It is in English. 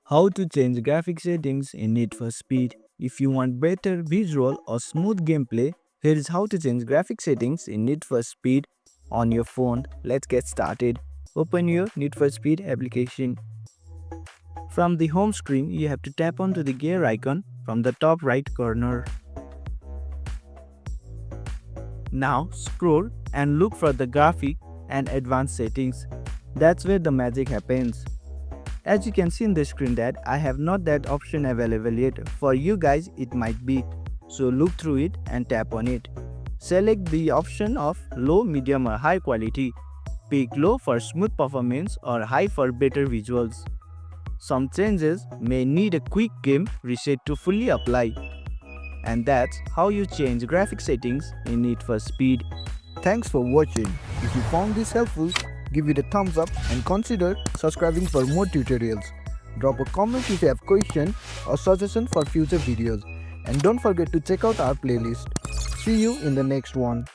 How to change graphic settings in Need for Speed. If you want better visual or smooth gameplay, here is how to change graphic settings in Need for Speed on your phone. Let's get started. Open your Need for Speed application. From the home screen, you have to tap onto the gear icon from the top right corner. Now scroll and look for the graphic and advanced settings. That's where the magic happens. As you can see in the screen that I have not that option available yet. For you guys it might be. So look through it and tap on it. Select the option of low, medium or high quality. Pick low for smooth performance or high for better visuals. Some changes may need a quick game reset to fully apply. And that's how you change graphic settings in Need for Speed. Thanks for watching. If you found this helpful, give it a thumbs up and consider subscribing for more tutorials. Drop a comment if you have question or suggestion for future videos. And don't forget to check out our playlist. See you in the next one.